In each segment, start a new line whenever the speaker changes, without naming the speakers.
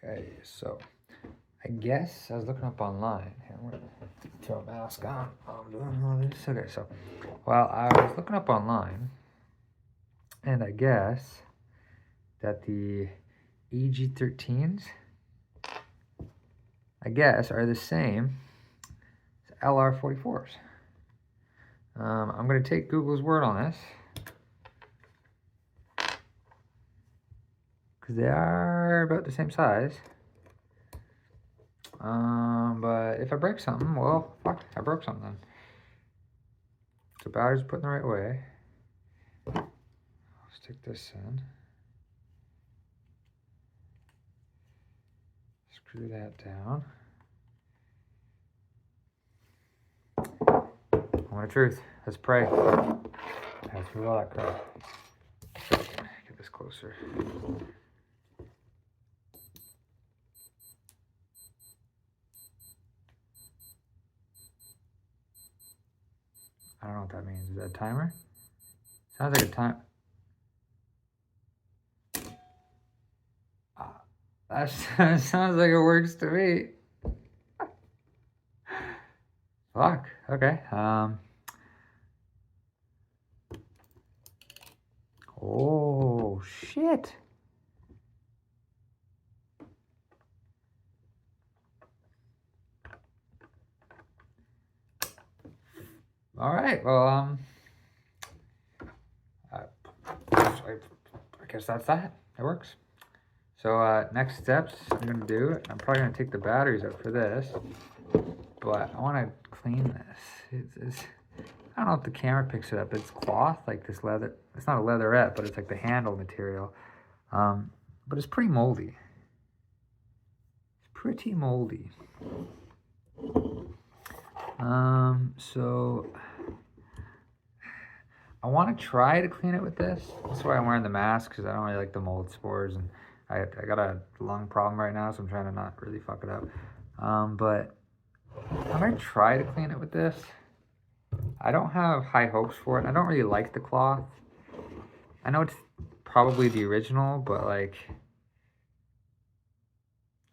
Okay, so I guess I was looking up online. Here, I'm gonna throw a mask on while I'm doing all this. Okay, so well, I was looking up online, and I guess that the EG13s, I guess, are the same as LR44s. I'm gonna take Google's word on this, because they are about the same size. But if I break something, well, fuck, I broke something. So batteries put in the right way. Stick this in. Screw that down. Moment of truth. Let's pray. Pass through all that crap. Get this closer. I don't know what that means. Is that a timer? Sounds like a time. That sounds like it works to me. Fuck. Okay. Oh shit. All right. Well, I guess that's that. It works. So next steps I'm gonna do. I'm probably gonna take the batteries out for this, but I want to clean this. I don't know if the camera picks it up. It's cloth, like this leather. It's not a leatherette, but it's like the handle material. But it's pretty moldy. It's pretty moldy. So I want to try to clean it with this. That's why I'm wearing the mask, because I don't really like the mold spores, and I got a lung problem right now, so I'm trying to not really fuck it up. But I'm gonna try to clean it with this. I don't have high hopes for it. I don't really like the cloth. I know it's probably the original, but like,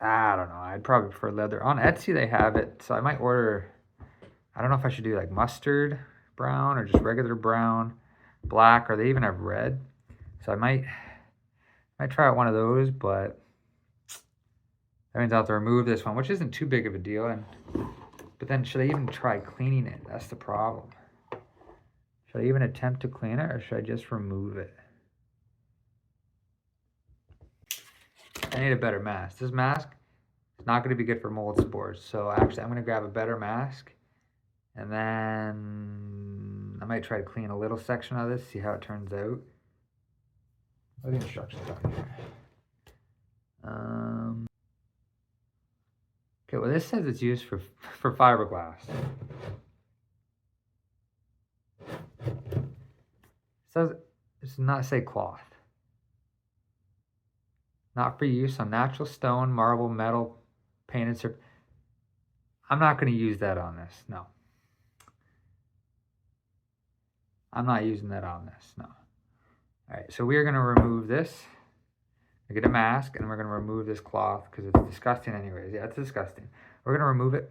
I don't know. I'd probably prefer leather. On Etsy they have it, so I might order. I don't know if I should do like mustard brown or just regular brown, black, or they even have red. So I might try out one of those, but that means I'll have to remove this one, which isn't too big of a deal. But then should I even try cleaning it? That's the problem. Should I even attempt to clean it, or should I just remove it? I need a better mask. This mask is not going to be good for mold spores. So actually, I'm going to grab a better mask, and then I might try to clean a little section of this, see how it turns out. What are the instructions on here? Okay, well, this says it's used for fiberglass. It says it does not say cloth. Not for use on natural stone, marble, metal, painted surface. I'm not going to use that on this, no. I'm not using that on this, no. All right, so we are going to remove this. I get a mask, and we're going to remove this cloth because it's disgusting anyways. Yeah, it's disgusting. We're going to remove it,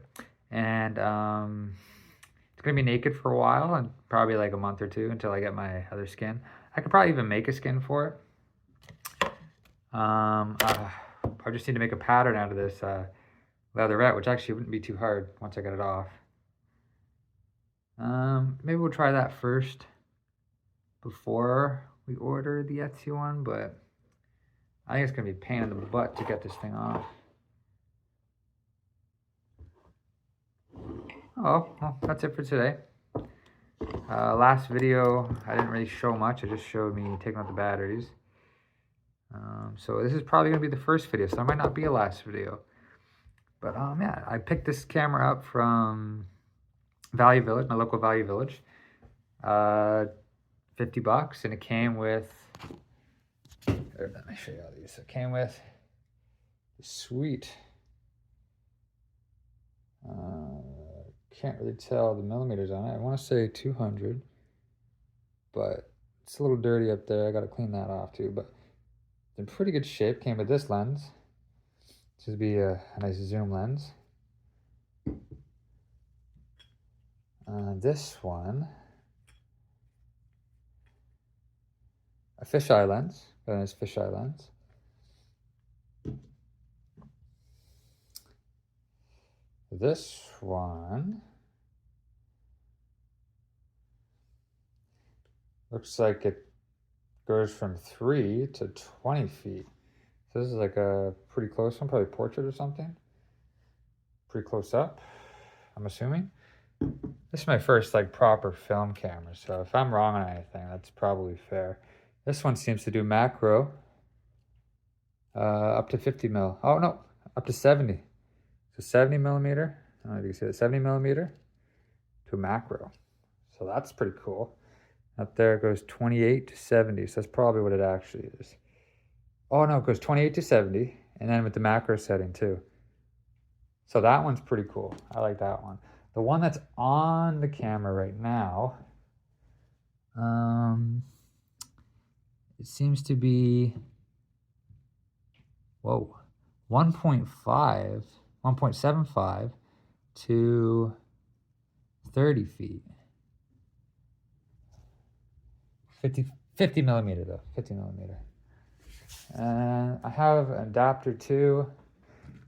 and it's going to be naked for a while, and probably like a month or two until I get my other skin. I could probably even make a skin for it. I just need to make a pattern out of this leatherette, which actually wouldn't be too hard once I get it off. Maybe we'll try that first before we order the Etsy one, but I think it's gonna be a pain in the butt to get this thing off. Oh, well, that's it for today. Last video, I didn't really show much. I just showed me taking out the batteries. So this is probably gonna be the first video, so there might not be a last video. But yeah, I picked this camera up from Value Village, my local Value Village. $50, and it came with, let me show you all these. It came with this sweet, can't really tell the millimeters on it. I want to say 200, but it's a little dirty up there. I got to clean that off too, but it's in pretty good shape. Came with this lens, This would be a nice zoom lens. This one, a fisheye lens. Got a nice fisheye lens. This one looks like it goes from 3 to 20 feet. So this is like a pretty close one, probably portrait or something. Pretty close up, I'm assuming. This is my first like proper film camera, so if I'm wrong on anything, that's probably fair. This one seems to do macro, up to 50 mil. Oh no, up to 70. So 70 millimeter, I don't know if you can see that, 70 millimeter to macro. So that's pretty cool. Up there it goes 28 to 70, so that's probably what it actually is. Oh no, it goes 28 to 70, and then with the macro setting too. So that one's pretty cool. I like that one. The one that's on the camera right now, it seems to be, whoa, 1.75 to 30 feet. 50 millimeter though, 50 millimeter. And I have an adapter too.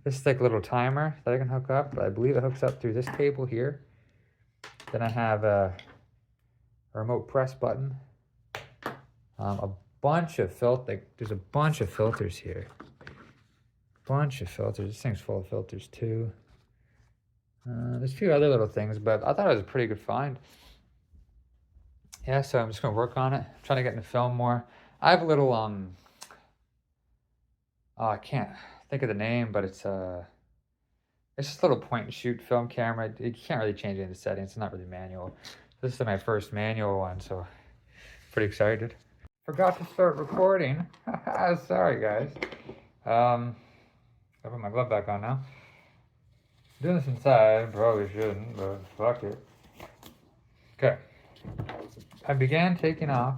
This is like a little timer that I can hook up. I believe it hooks up through this cable here. Then I have a remote press button. A bunch of there's a bunch of filters here. Bunch of filters. This thing's full of filters too. There's a few other little things, but I thought it was a pretty good find. Yeah, so I'm just gonna work on it. I'm trying to get into film more. I have a little oh, I can't think of the name, but it's just a little point and shoot film camera. You can't really change any of the settings. It's not really manual. This is my first manual one, so pretty excited. Forgot to start recording. Sorry guys. I put my glove back on now. Doing this inside, probably shouldn't, but fuck it. Okay. I began taking off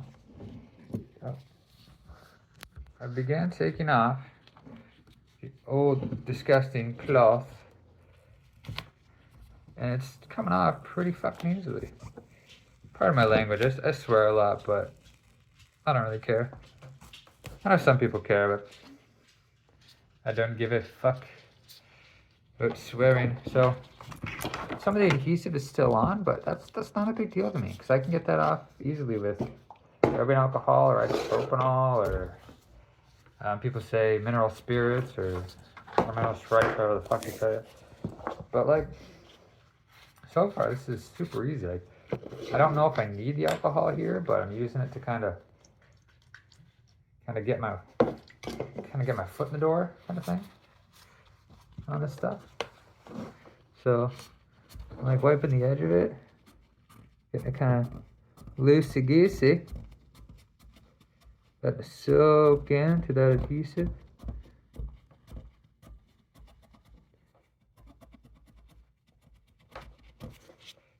the old disgusting cloth, and it's coming off pretty fucking easily. Pardon my language, I swear a lot, but I don't really care. I know some people care, but I don't give a fuck about swearing. So some of the adhesive is still on, but that's not a big deal to me, because I can get that off easily with rubbing alcohol or isopropanol, or people say mineral spirits or mineral strike, whatever the fuck you say it. But like, so far this is super easy. Like, I don't know if I need the alcohol here, but I'm using it to kind of get my foot in the door, kind of thing, on this stuff. So I'm like wiping the edge of it, getting it kind of loosey goosey. Let it soak into that adhesive.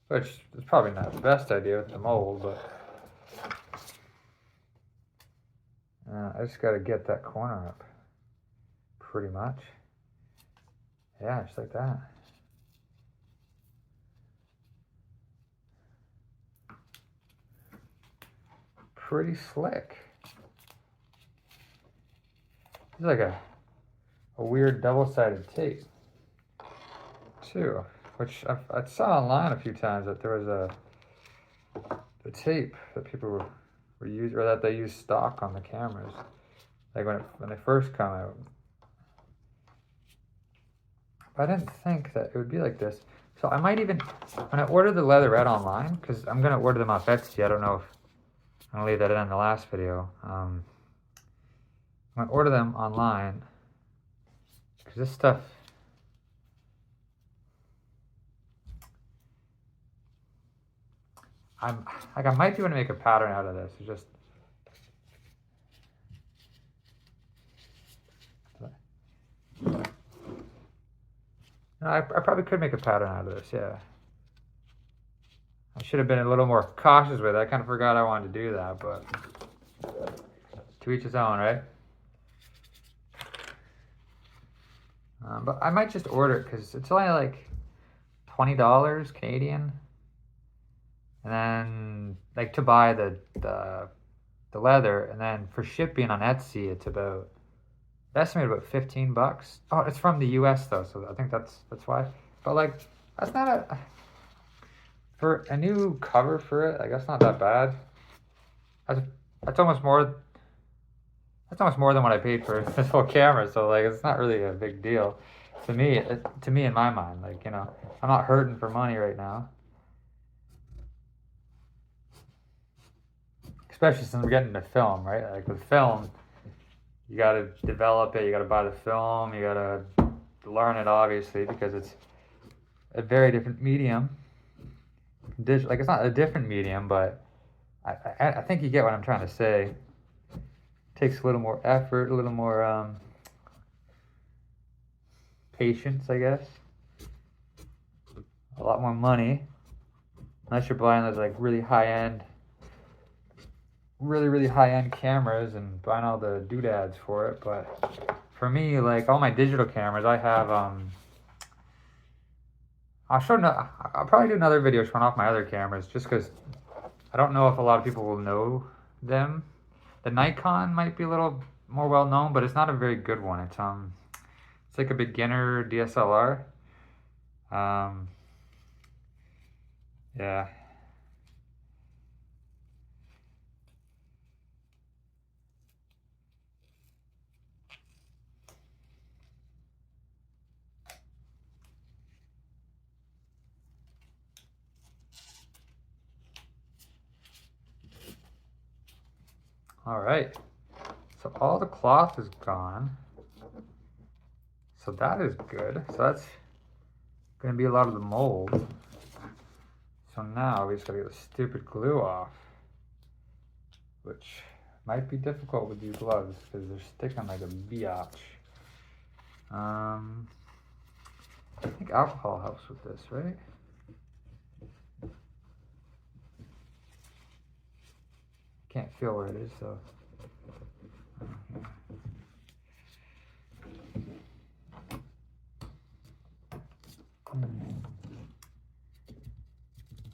Which is probably not the best idea with the mold, but I just got to get that corner up, pretty much. Yeah, just like that. Pretty slick. It's like a weird double-sided tape, too, which I saw online a few times that there was the tape that people were using, or that they use stock on the cameras, like when they first come out. But I didn't think that it would be like this. So I might even, when I order the leatherette online, because I'm gonna order them off Etsy. I don't know if I'm gonna leave that in the last video. I'm gonna order them online, because this stuff, I might be able to make a pattern out of this. It's just, I probably could make a pattern out of this, yeah. I should have been a little more cautious with it. I kind of forgot I wanted to do that, but to each his own, right? But I might just order it because it's only like $20 Canadian. And then like to buy the leather, and then for shipping on Etsy it's estimated about 15 bucks. Oh, it's from the US though, so I think that's why. But like that's not for a new cover for it, like that's not that bad. That's almost more than what I paid for this whole camera, so like it's not really a big deal to me. In my mind, like, you know, I'm not hurting for money right now. Especially since we're getting to film, right? Like with film, you gotta develop it, you gotta buy the film, you gotta learn it obviously because it's a very different medium. Like it's not a different medium, but I think you get what I'm trying to say. It takes a little more effort, a little more patience, I guess. A lot more money, unless you're buying those like really high-end cameras and buying all the doodads for it. But for me, like all my digital cameras, I have I'll probably do another video showing off my other cameras just because I don't know if a lot of people will know them. The Nikon might be a little more well known, but it's not a very good one. It's like a beginner DSLR. Yeah. All right, so all the cloth is gone. So that is good. So that's gonna be a lot of the mold. So now we just gotta get the stupid glue off, which might be difficult with these gloves because they're sticking like a biatch. I think alcohol helps with this, right? Can't feel where it is, so.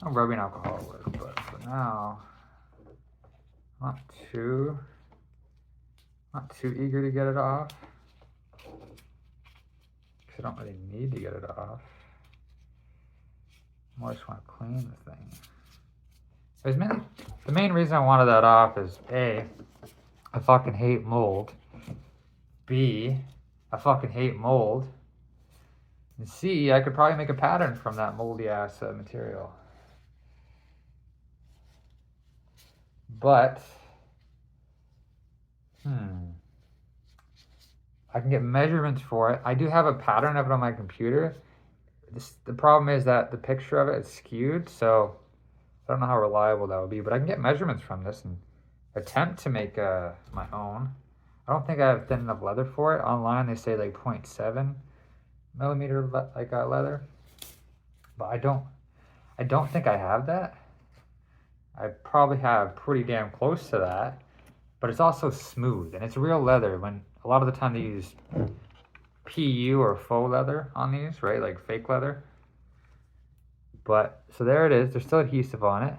I'm rubbing alcohol work, but for now, not too eager to get it off. Because I don't really need to get it off. I just want to clean the thing. The main reason I wanted that off is A, I fucking hate mold. B, I fucking hate mold. And C, I could probably make a pattern from that moldy ass material. But, I can get measurements for it. I do have a pattern of it on my computer. The problem is that the picture of it is skewed, so I don't know how reliable that would be, but I can get measurements from this and attempt to make my own. I don't think I have thin enough leather for it. Online they say like 0.7 millimeter leather, but I don't think I have that. I probably have pretty damn close to that, but it's also smooth and it's real leather. When a lot of the time they use PU or faux leather on these, right? Like fake leather. But, so there it is. There's still adhesive on it.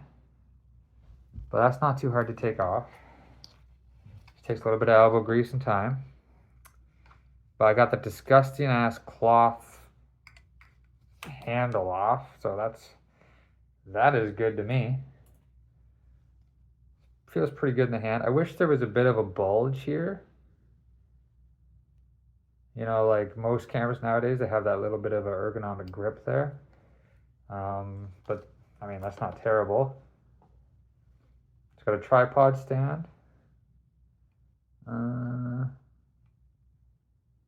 But that's not too hard to take off. Just takes a little bit of elbow grease and time. But I got the disgusting ass cloth handle off. So that is good to me. Feels pretty good in the hand. I wish there was a bit of a bulge here. You know, like most cameras nowadays, they have that little bit of an ergonomic grip there. But I mean, that's not terrible. It's got a tripod stand.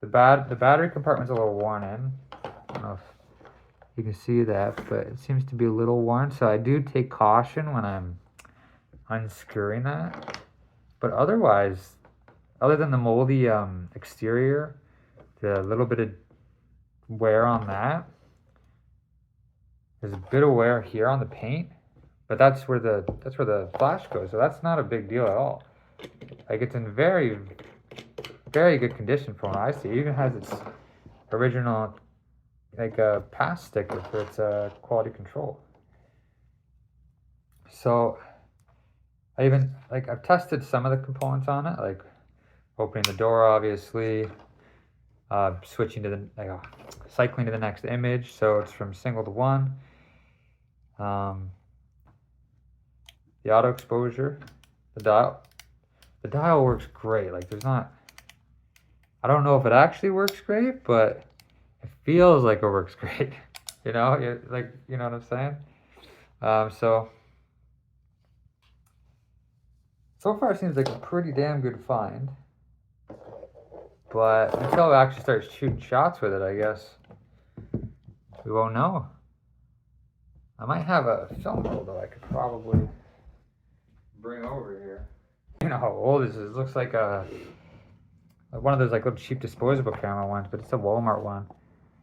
The battery compartment's a little worn in. I don't know if you can see that, but it seems to be a little worn. So I do take caution when I'm unscrewing that. But otherwise, other than the moldy exterior, the little bit of wear on that, there's a bit of wear here on the paint, but that's where the flash goes. So that's not a big deal at all. Like it's in very, very good condition from what I see. It even has its original, like a pass sticker for its quality control. So I even, like, I've tested some of the components on it, like opening the door, obviously, switching to the, cycling to the next image, so it's from single to one. The auto exposure, the dial works great. Like, there's not, I don't know if it actually works great, but it feels like it works great. You know, you know what I'm saying? So far it seems like a pretty damn good find. But until it actually starts shooting shots with it, I guess we won't know. I might have a film roll though I could probably bring over here. You know how old this is. It looks like one of those like little cheap disposable camera ones, but it's a Walmart one.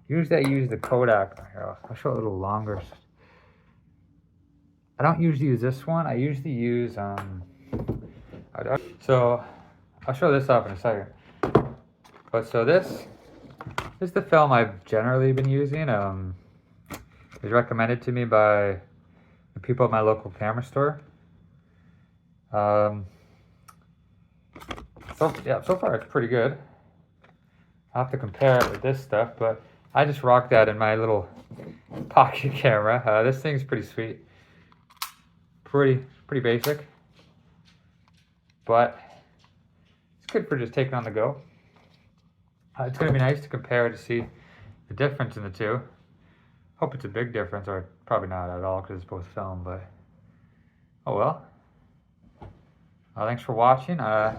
Usually I use the Kodak. Here, I'll show it a little longer. I don't usually use this one. I usually use so I'll show this off in a second. But so this is the film I've generally been using. It was recommended to me by the people at my local camera store. So far it's pretty good. I'll have to compare it with this stuff, but I just rock that in my little pocket camera. This thing's pretty sweet. Pretty basic. But it's good for just taking on the go. It's going to be nice to compare to see the difference in the two. Hope it's a big difference, or probably not at all because it's both film, but oh well. Thanks for watching. I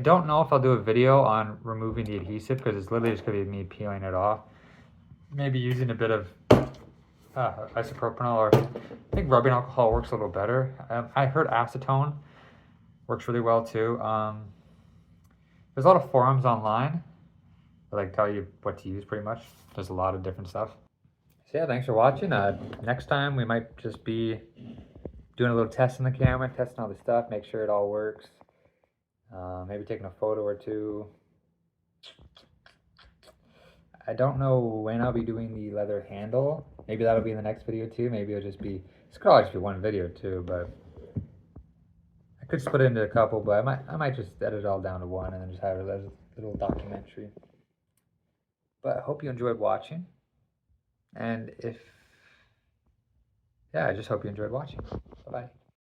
don't know if I'll do a video on removing the adhesive because it's literally just going to be me peeling it off. Maybe using a bit of isopropyl, or I think rubbing alcohol works a little better. I heard acetone works really well too. There's a lot of forums online that like tell you what to use pretty much. There's a lot of different stuff. So yeah, thanks for watching. Next time we might just be doing a little test in the camera, testing all the stuff, make sure it all works. Maybe taking a photo or two. I don't know when I'll be doing the leather handle. Maybe that'll be in the next video too. Maybe it'll just be, this could always be one video too, but I could split it into a couple, but I might just edit it all down to one and then just have it as a little documentary. But I hope you enjoyed watching. And I just hope you enjoyed watching. Bye-bye.